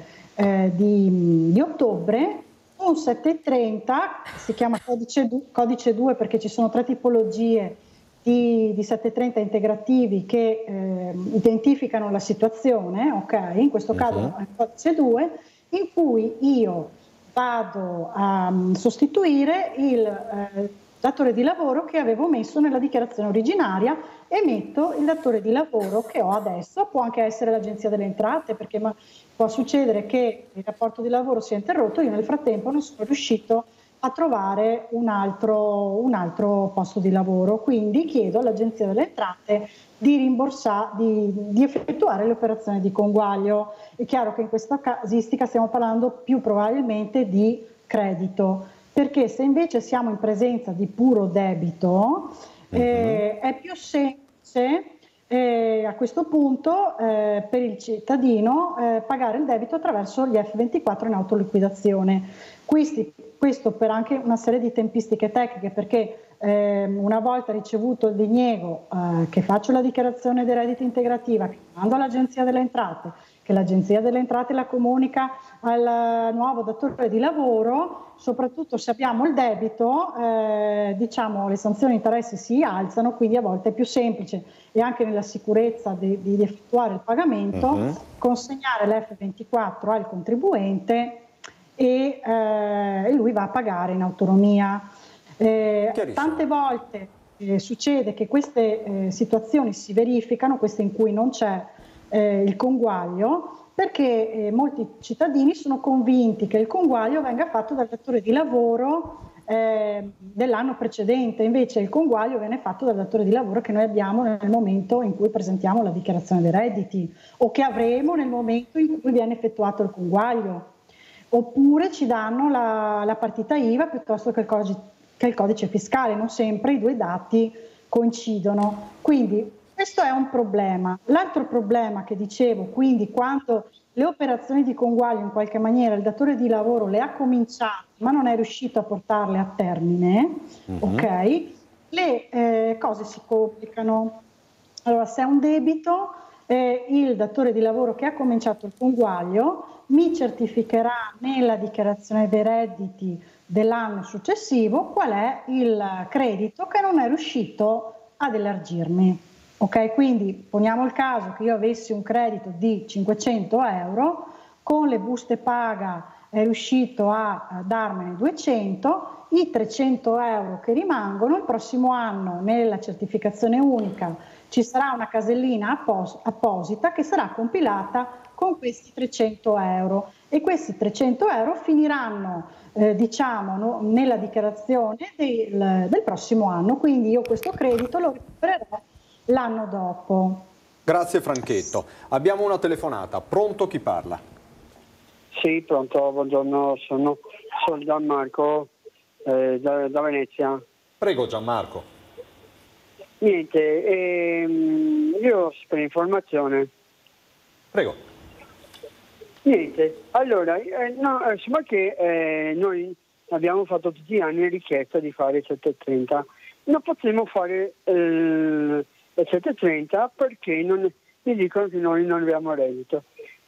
di ottobre un 730, si chiama codice 2 perché ci sono 3 tipologie di 730 integrativi che identificano la situazione, ok? In questo caso è il codice 2, in cui io vado a sostituire il datore di lavoro che avevo messo nella dichiarazione originaria e metto il datore di lavoro che ho adesso. Può anche essere l'Agenzia delle Entrate, perché può succedere che il rapporto di lavoro sia interrotto, io nel frattempo non sono riuscito a trovare un altro posto di lavoro, quindi chiedo all'Agenzia delle Entrate di rimborsare, di effettuare le operazioni di conguaglio. È chiaro che in questa casistica stiamo parlando più probabilmente di credito, perché se invece siamo in presenza di puro debito è più semplice a questo punto per il cittadino pagare il debito attraverso gli F24 in autoliquidazione. Questo per anche una serie di tempistiche tecniche, perché una volta ricevuto il diniego che faccio la dichiarazione dei redditi integrativa, che mando all'Agenzia delle Entrate, che l'Agenzia delle Entrate la comunica al nuovo datore di lavoro, soprattutto se abbiamo il debito, le sanzioni e interessi si alzano, quindi a volte è più semplice e anche nella sicurezza di effettuare il pagamento, consegnare l'F24 al contribuente e lui va a pagare in autonomia. Tante volte succede che queste situazioni si verificano, queste in cui non c'è il conguaglio, perché molti cittadini sono convinti che il conguaglio venga fatto dal datore di lavoro dell'anno precedente, invece il conguaglio viene fatto dal datore di lavoro che noi abbiamo nel momento in cui presentiamo la dichiarazione dei redditi o che avremo nel momento in cui viene effettuato il conguaglio, oppure ci danno la partita IVA piuttosto che il codice fiscale, non sempre i due dati coincidono, quindi questo è un problema. L'altro problema che dicevo, quindi quando le operazioni di conguaglio in qualche maniera il datore di lavoro le ha cominciate ma non è riuscito a portarle a termine, ok? Le cose si complicano. Allora, se è un debito, il datore di lavoro che ha cominciato il conguaglio mi certificherà nella dichiarazione dei redditi dell'anno successivo qual è il credito che non è riuscito ad elargirmi. Ok, quindi poniamo il caso che io avessi un credito di 500 euro, con le buste paga è riuscito a darmene 200, i 300 euro che rimangono, il prossimo anno nella certificazione unica ci sarà una casellina apposita che sarà compilata con questi 300 euro e questi 300 euro finiranno diciamo nella dichiarazione del prossimo anno, quindi io questo credito lo recupererò l'anno dopo. Grazie Franchetto. Abbiamo una telefonata, pronto, chi parla? Sì, pronto, buongiorno, sono Gianmarco da Venezia. Prego Gianmarco. Niente, io per informazione. Prego. Niente, allora, insomma che noi abbiamo fatto tutti gli anni richiesta di fare 730, non potremo fare il 730 perché mi dicono che noi non abbiamo reddito.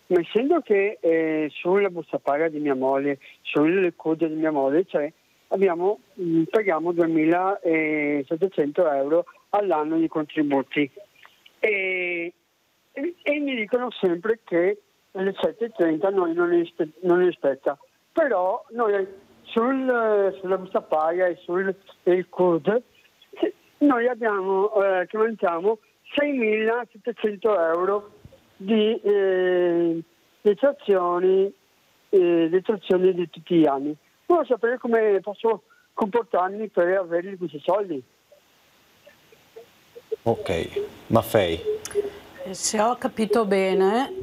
Ma essendo che sulla busta paga di mia moglie, sulle code di mia moglie, cioè paghiamo 2.700 euro all'anno di contributi e mi dicono sempre che il 730 noi non rispetta, però noi sulla busta paga e sul CUD noi abbiamo che mantiamo 6.700 euro di detrazioni di tutti gli anni. Voglio sapere come posso comportarmi per avere questi soldi. Ok, Maffei. Se ho capito bene,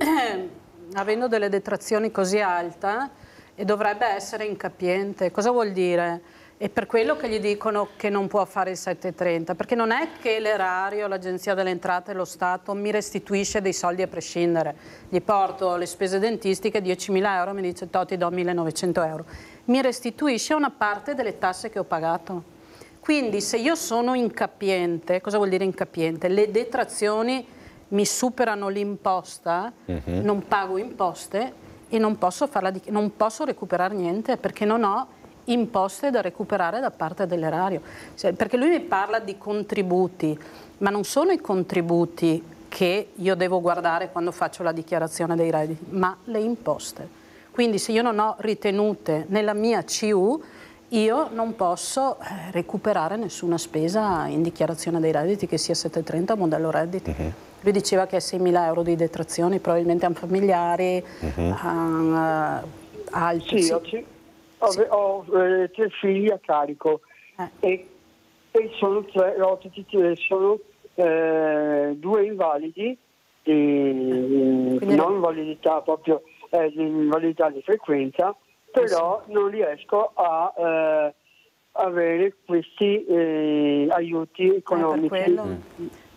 avendo delle detrazioni così alte, dovrebbe essere incapiente. Cosa vuol dire? È per quello che gli dicono che non può fare il 730, perché non è che l'erario, l'Agenzia delle Entrate e lo Stato mi restituisce dei soldi a prescindere. Gli porto le spese dentistiche, 10.000 euro, mi dice ti do 1.900 euro. Mi restituisce una parte delle tasse che ho pagato. Quindi se io sono incapiente, cosa vuol dire incapiente? Le detrazioni mi superano l'imposta, non pago imposte e non posso recuperare niente perché non ho imposte da recuperare da parte dell'erario. Perché lui mi parla di contributi, ma non sono i contributi che io devo guardare quando faccio la dichiarazione dei redditi, ma le imposte. Quindi se io non ho ritenute nella mia CU, io non posso recuperare nessuna spesa in dichiarazione dei redditi che sia 730 modello redditi. Lui diceva che ha 6.000 euro di detrazioni, probabilmente hanno familiari, altri. Sì. Ho 3 figli a carico e sono 2 invalidi, non invalidità proprio, invalidità di frequenza, però non riesco a avere questi aiuti economici.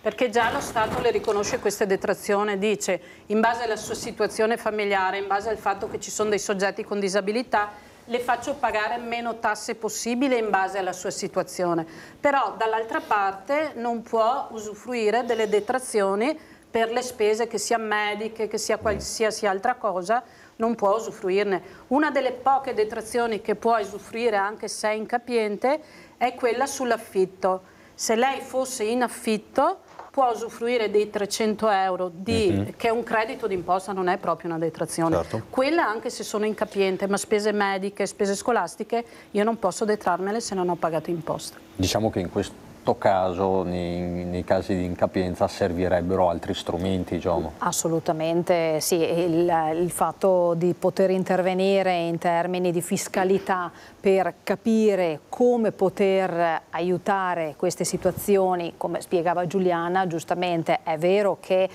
Perché già lo Stato le riconosce queste detrazioni, dice in base alla sua situazione familiare, in base al fatto che ci sono dei soggetti con disabilità, le faccio pagare meno tasse possibile in base alla sua situazione. Però dall'altra parte non può usufruire delle detrazioni per le spese che sia mediche, che sia qualsiasi altra cosa, non può usufruirne. Una delle poche detrazioni che può usufruire anche se è incapiente è quella sull'affitto. Se lei fosse in affitto può usufruire dei 300 euro che è un credito d'imposta, non è proprio una detrazione. Certo. Quella anche se sono incapiente, ma spese mediche, spese scolastiche, io non posso detrarmele se non ho pagato imposta. Diciamo che in questo caso, nei casi di incapienza, servirebbero altri strumenti, diciamo. Assolutamente sì, il fatto di poter intervenire in termini di fiscalità per capire come poter aiutare queste situazioni, come spiegava Giuliana, giustamente è vero che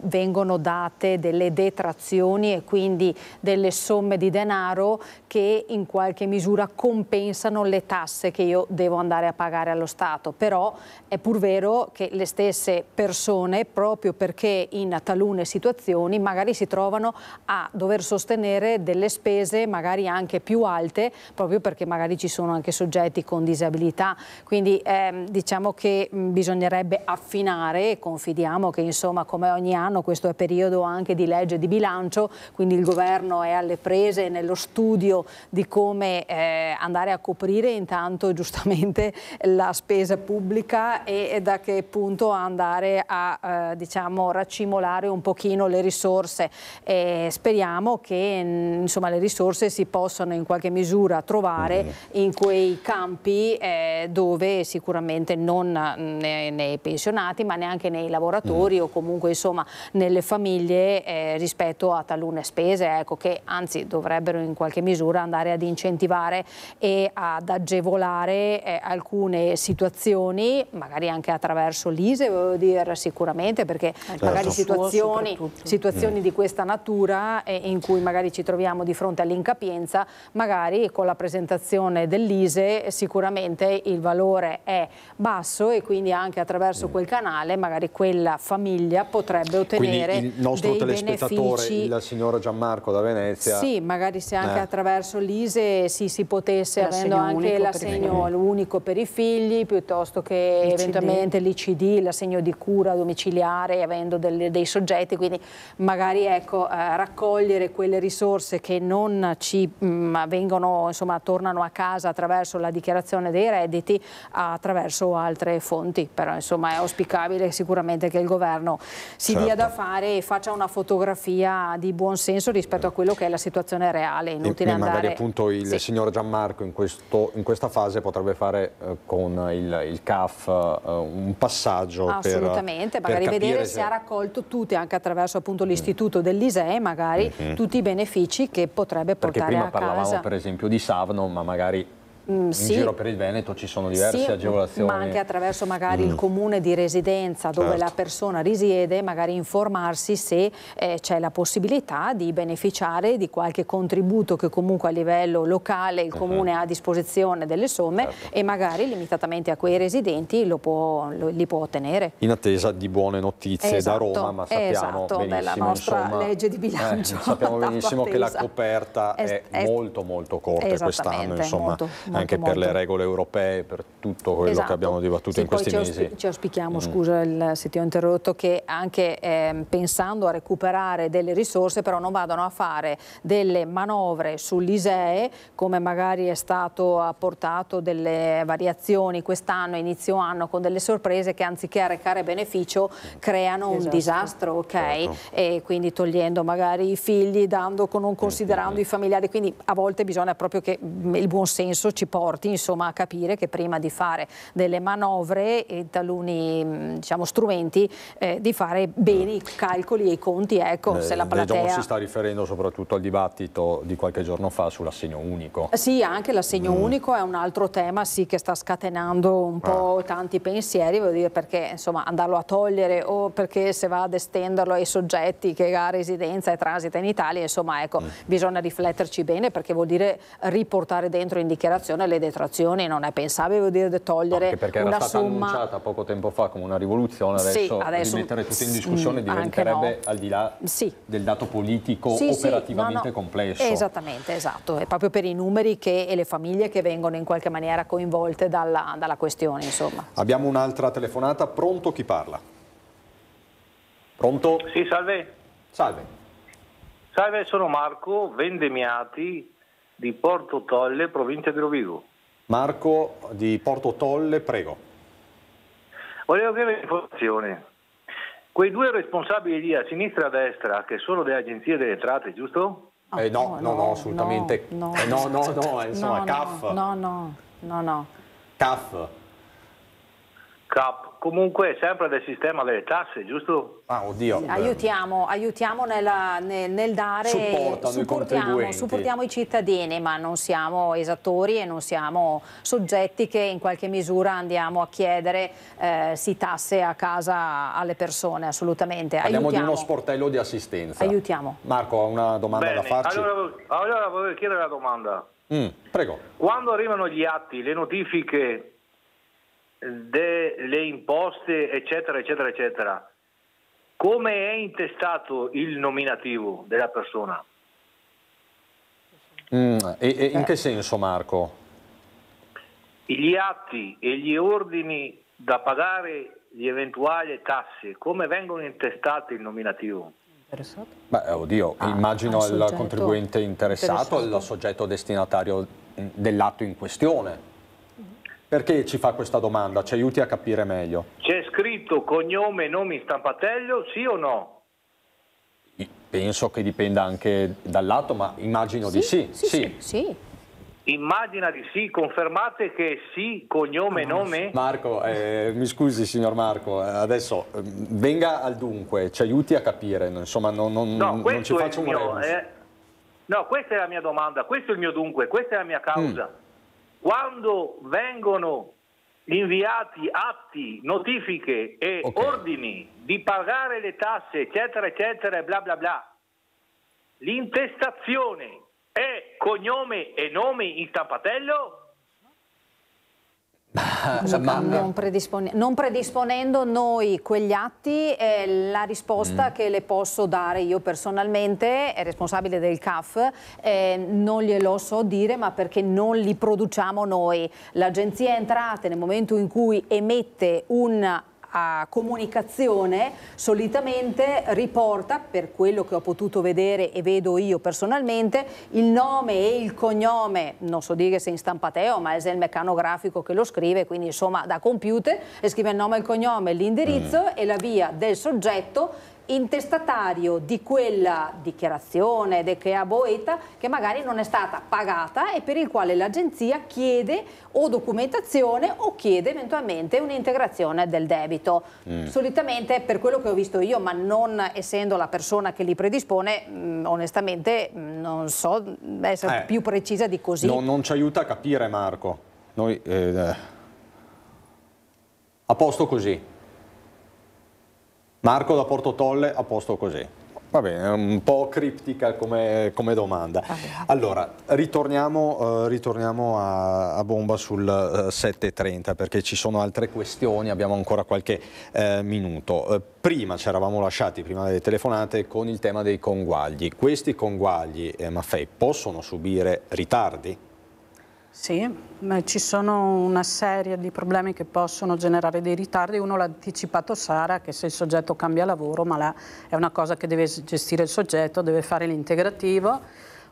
vengono date delle detrazioni e quindi delle somme di denaro che in qualche misura compensano le tasse che io devo andare a pagare allo Stato. Però è pur vero che le stesse persone, proprio perché in talune situazioni magari si trovano a dover sostenere delle spese magari anche più alte, proprio perché magari ci sono anche soggetti con disabilità. Quindi diciamo che bisognerebbe affinare e confidiamo che insomma come ogni anno questo è periodo anche di legge di bilancio, quindi il governo è alle prese nello studio di come andare a coprire intanto giustamente la spesa pubblica e da che punto andare a diciamo, raccimolare un pochino le risorse. Speriamo che insomma, le risorse si possano in qualche misura trovare in quei campi dove sicuramente non nei pensionati ma neanche nei lavoratori o comunque insomma nelle famiglie rispetto a talune spese, ecco, che anzi dovrebbero in qualche misura andare ad incentivare e ad agevolare alcune situazioni, magari anche attraverso l'ISEE, voglio dire, sicuramente, perché magari situazioni di questa natura in cui magari ci troviamo di fronte all'incapienza, magari con la presentazione dell'ISEE sicuramente il valore è basso e quindi anche attraverso quel canale magari quella famiglia potrebbe ottenere quindi il nostro dei telespettatore, benefici. il signor Gianmarco da Venezia. Sì, magari se anche attraverso l'ISEE si potesse, avendo anche l'assegno unico per i figli, piuttosto che eventualmente l'ICD, l'assegno di cura domiciliare, avendo dei soggetti, quindi magari ecco, raccogliere quelle risorse che non ci vengono, insomma, tornano a casa attraverso la dichiarazione dei redditi, attraverso altre fonti. Però insomma è auspicabile sicuramente che il governo si dia da fare e faccia una fotografia di buon senso rispetto a quello che è la situazione reale. Inutile andare... Magari appunto il signor Gianmarco in questa fase potrebbe fare con il CAF un passaggio assolutamente, magari vedere se ha raccolto tutti, anche attraverso appunto l'istituto dell'ISEE, magari tutti i benefici che potrebbe portare a casa. Perché prima parlavamo per esempio di Savno, ma magari in giro per il Veneto ci sono diverse agevolazioni. Ma anche attraverso magari il comune di residenza dove la persona risiede, magari informarsi se c'è la possibilità di beneficiare di qualche contributo che comunque a livello locale il comune ha a disposizione delle somme e magari limitatamente a quei residenti li può ottenere. In attesa di buone notizie da Roma, ma sappiamo benissimo della nostra legge di bilancio. Sappiamo benissimo che la coperta è molto corta quest'anno, insomma. Anche per le regole europee, per tutto quello che abbiamo dibattuto in questi mesi. Ci auspichiamo, scusa se ti ho interrotto, che anche pensando a recuperare delle risorse però non vadano a fare delle manovre sull'ISEE, come magari è stato apportato delle variazioni quest'anno, inizio anno, con delle sorprese che anziché arrecare beneficio creano un disastro, ok? E quindi togliendo magari i figli, non considerando i familiari, quindi a volte bisogna proprio che il buon senso ci porti insomma a capire che prima di fare delle manovre e taluni diciamo strumenti di fare bene i calcoli e i conti, ecco, se la platea... si sta riferendo soprattutto al dibattito di qualche giorno fa sull'assegno unico. Sì, anche l'assegno unico è un altro tema che sta scatenando un po' tanti pensieri, voglio dire, perché insomma andarlo a togliere o perché se va ad estenderlo ai soggetti che ha residenza e transita in Italia, insomma ecco, bisogna rifletterci bene, perché vuol dire riportare dentro in dichiarazione le detrazioni, non è pensabile, vuol dire togliere anche perché era stata annunciata poco tempo fa come una rivoluzione, adesso rimettere tutto in discussione diventerebbe al di là del dato politico operativamente complesso. Esattamente, esatto, è proprio per i numeri e le famiglie che vengono in qualche maniera coinvolte dalla questione, insomma. Abbiamo un'altra telefonata, pronto, chi parla? Pronto? Sì, salve. Salve. Salve, sono Marco Vendemiati di Porto Tolle, provincia di Rovigo. Marco di Porto Tolle, prego. Volevo chiedere un'informazione. Quei due responsabili lì a sinistra e a destra, che sono delle agenzie delle entrate, giusto? No, assolutamente. Insomma, CAF. No. CAP. Comunque sempre del sistema delle tasse, giusto? Oddio. Aiutiamo nel dare, supportiamo i cittadini, ma non siamo esatori e non siamo soggetti che in qualche misura andiamo a chiedere si tasse a casa alle persone, assolutamente. Parliamo di uno sportello di assistenza. Aiutiamo. Marco, ha una domanda da farci? Allora volevo chiedere la domanda. Prego. Quando arrivano gli atti, le notifiche delle imposte eccetera eccetera eccetera, come è intestato il nominativo della persona? E in che senso, Marco? Gli atti e gli ordini da pagare, gli eventuali tasse, come vengono intestati il nominativo? Immagino al contribuente interessato, al soggetto destinatario dell'atto in questione. Perché ci fa questa domanda? Ci aiuti a capire meglio. C'è scritto cognome, nome in stampatello, sì o no? Penso che dipenda anche dal lato, ma immagino di sì. Sì. Immagina di sì, confermate che sì, cognome, nome? Marco, mi scusi signor Marco, adesso venga al dunque, ci aiuti a capire, insomma non ci faccia un rebus. No, questa è la mia domanda, questo è il mio dunque, questa è la mia causa. Quando vengono inviati atti, notifiche e ordini di pagare le tasse, eccetera, eccetera, e bla bla bla, l'intestazione è cognome e nome in stampatello? Non predisponendo noi quegli atti, la risposta che le posso dare io personalmente, è responsabile del CAF, non glielo so dire, ma perché non li produciamo noi. L'Agenzia Entrate, nel momento in cui emette una comunicazione, solitamente riporta, per quello che ho potuto vedere e vedo io personalmente, il nome e il cognome, non so dire se in stampateo, ma è il meccanografico che lo scrive, quindi insomma da computer, e scrive il nome, il cognome, l'indirizzo e la via del soggetto intestatario di quella dichiarazione che ha boeta, che magari non è stata pagata e per il quale l'agenzia chiede o documentazione o chiede eventualmente un'integrazione del debito. Solitamente, per quello che ho visto io, ma non essendo la persona che li predispone, onestamente non so essere più precisa di così. Non ci aiuta a capire, Marco. Noi a posto così. Marco da Porto Tolle, a posto così. Va bene, è un po' criptica come domanda. Allora, ritorniamo a bomba sul 7.30 perché ci sono altre questioni, abbiamo ancora qualche minuto. Prima ci eravamo lasciati, prima delle telefonate, con il tema dei conguagli. Questi conguagli, Maffei, possono subire ritardi? Sì, ci sono una serie di problemi che possono generare dei ritardi. Uno l'ha anticipato Sara, che se il soggetto cambia lavoro, ma è una cosa che deve gestire il soggetto, deve fare l'integrativo.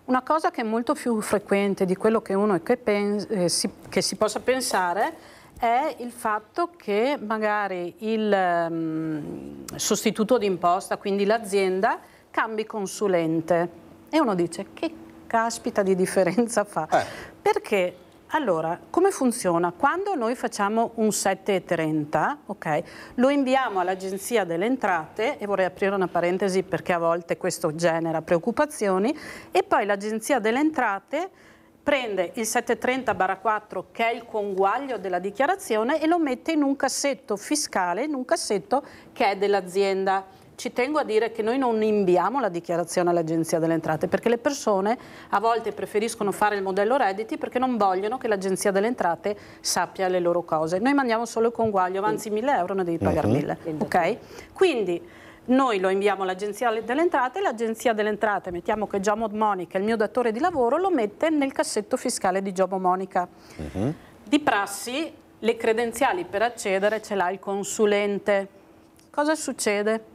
Una cosa che è molto più frequente di quello che uno che si possa pensare è il fatto che magari il sostituto d'imposta, quindi l'azienda, cambi consulente. E uno dice, che caspita di differenza fa? Perché, allora, come funziona? Quando noi facciamo un 7.30, ok, lo inviamo all'Agenzia delle Entrate, e vorrei aprire una parentesi perché a volte questo genera preoccupazioni, e poi l'Agenzia delle Entrate prende il 730/4, che è il conguaglio della dichiarazione, e lo mette in un cassetto fiscale, in un cassetto che è dell'azienda. Ci tengo a dire che noi non inviamo la dichiarazione all'Agenzia delle Entrate, perché le persone a volte preferiscono fare il modello redditi perché non vogliono che l'Agenzia delle Entrate sappia le loro cose. Noi mandiamo solo il conguaglio, avanzi 1.000 euro, ne devi pagare 1.000, ok? Quindi noi lo inviamo all'Agenzia delle Entrate, l'Agenzia delle Entrate, mettiamo che Giomo Monica, il mio datore di lavoro, lo mette nel cassetto fiscale di Giomo Monica. Di prassi, le credenziali per accedere ce l'ha il consulente. Cosa succede?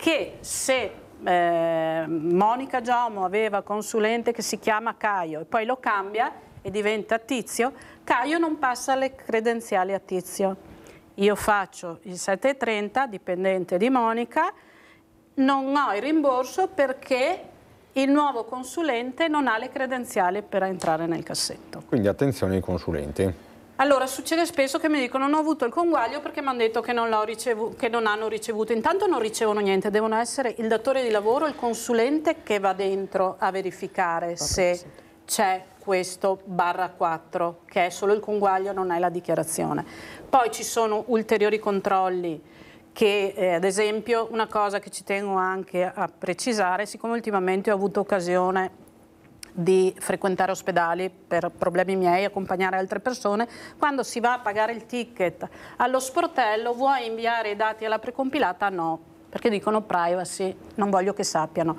Che se Monica Giomo aveva consulente che si chiama Caio e poi lo cambia e diventa Tizio, Caio non passa le credenziali a Tizio. Io faccio il 7.30, dipendente di Monica, non ho il rimborso perché il nuovo consulente non ha le credenziali per entrare nel cassetto. Quindi attenzione ai consulenti. Allora, succede spesso che mi dicono non ho avuto il conguaglio perché mi hanno detto che non hanno ricevuto. Intanto non ricevono niente, devono essere il datore di lavoro, il consulente che va dentro a verificare se c'è questo /4, che è solo il conguaglio, non è la dichiarazione. Poi ci sono ulteriori controlli che, ad esempio, una cosa che ci tengo anche a precisare, siccome ultimamente ho avuto occasione di frequentare ospedali per problemi miei, accompagnare altre persone, quando si va a pagare il ticket allo sportello, vuoi inviare i dati alla precompilata? No, perché dicono privacy, non voglio che sappiano.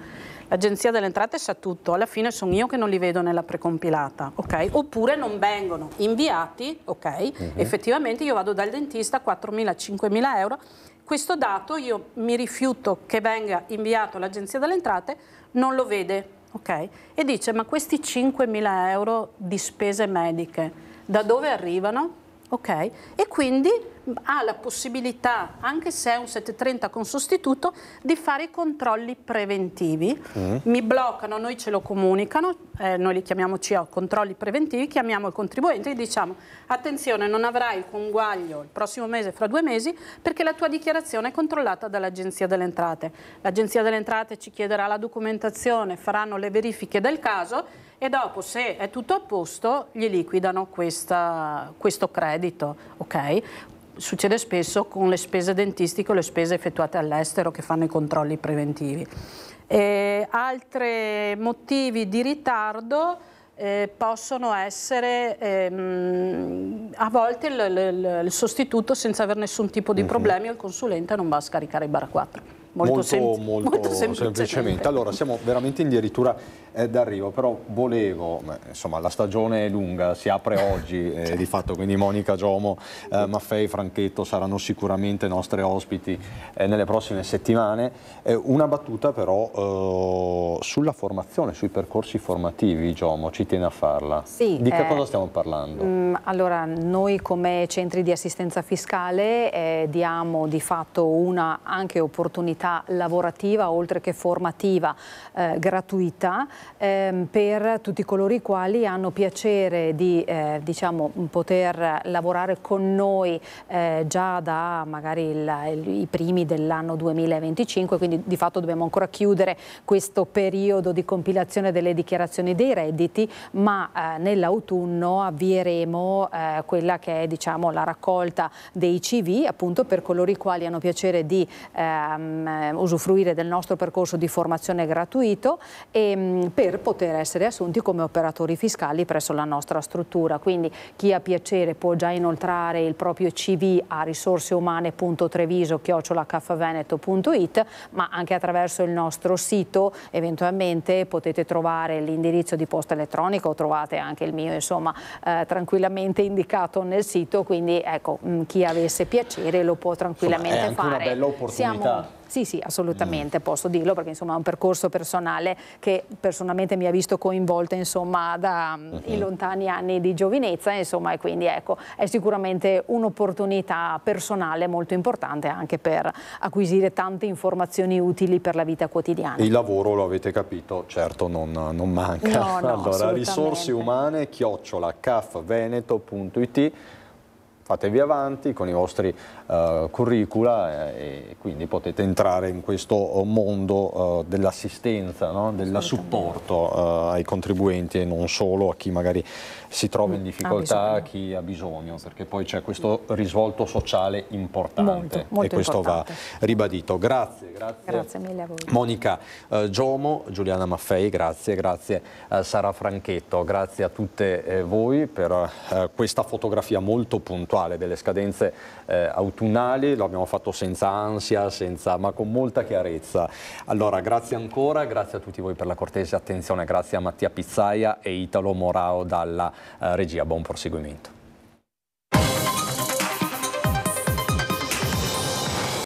L'Agenzia delle Entrate sa tutto, alla fine sono io che non li vedo nella precompilata, ok? Oppure non vengono inviati, ok? Effettivamente io vado dal dentista, 4.000-5.000 euro, questo dato io mi rifiuto che venga inviato all'Agenzia delle Entrate, non lo vede. Okay. E dice, ma questi 5.000 euro di spese mediche da dove arrivano? ok? E quindi ha la possibilità, anche se è un 730 con sostituto, di fare i controlli preventivi. Mi bloccano, noi ce lo comunicano, noi li chiamiamo CO, controlli preventivi, chiamiamo il contribuente e diciamo: attenzione, non avrai il conguaglio il prossimo mese, fra 2 mesi, perché la tua dichiarazione è controllata dall'Agenzia delle Entrate. L'Agenzia delle Entrate ci chiederà la documentazione, faranno le verifiche del caso e dopo, se è tutto a posto, gli liquidano questo credito, ok? Succede spesso con le spese dentistiche o le spese effettuate all'estero che fanno i controlli preventivi. Altri motivi di ritardo possono essere a volte il sostituto senza aver nessun tipo di problemi, il consulente non va a scaricare i bar 4. Molto semplicemente. Allora, siamo veramente addirittura d'arrivo, però volevo, insomma, la stagione è lunga, si apre oggi di fatto, quindi Monica Giomo, Maffei, Franchetto saranno sicuramente nostre ospiti nelle prossime settimane. Una battuta però sulla formazione, sui percorsi formativi, Giomo, ci tiene a farla. Sì, di che cosa stiamo parlando? Allora, noi come centri di assistenza fiscale diamo di fatto una anche opportunità lavorativa oltre che formativa gratuita per tutti coloro i quali hanno piacere di diciamo, poter lavorare con noi già da magari i primi dell'anno 2025, quindi di fatto dobbiamo ancora chiudere questo periodo di compilazione delle dichiarazioni dei redditi, ma nell'autunno avvieremo quella che è, diciamo, la raccolta dei CV, appunto per coloro i quali hanno piacere di usufruire del nostro percorso di formazione gratuito e per poter essere assunti come operatori fiscali presso la nostra struttura. Quindi chi ha piacere può già inoltrare il proprio CV a risorseumane.treviso@cafveneto.it, ma anche attraverso il nostro sito eventualmente potete trovare l'indirizzo di posta elettronica, o trovate anche il mio, insomma, tranquillamente indicato nel sito, quindi ecco, chi avesse piacere lo può tranquillamente fare. È anche una bella opportunità. Sì, assolutamente, posso dirlo, perché insomma è un percorso personale che personalmente mi ha visto coinvolta, insomma, dai lontani anni di giovinezza, insomma, e quindi ecco, è sicuramente un'opportunità personale molto importante anche per acquisire tante informazioni utili per la vita quotidiana. Il lavoro, lo avete capito, certo non manca. No, allora, risorseumane@cafveneto.it. Fatevi avanti con i vostri curricula e quindi potete entrare in questo mondo dell'assistenza, no? Del supporto ai contribuenti e non solo a chi magari si trova in difficoltà, a chi ha bisogno, perché poi c'è questo risvolto sociale importante molto e questo importante. Va ribadito. Grazie Mille a voi. Monica Giomo, Giuliana Maffei, grazie Sara Franchetto, grazie a tutte voi per questa fotografia molto puntuale delle scadenze autunnali. Lo abbiamo fatto senza ansia, ma con molta chiarezza. Allora, grazie ancora, grazie a tutti voi per la cortese attenzione, grazie a Mattia Pizzaia e Italo Morao dalla regia. Buon proseguimento.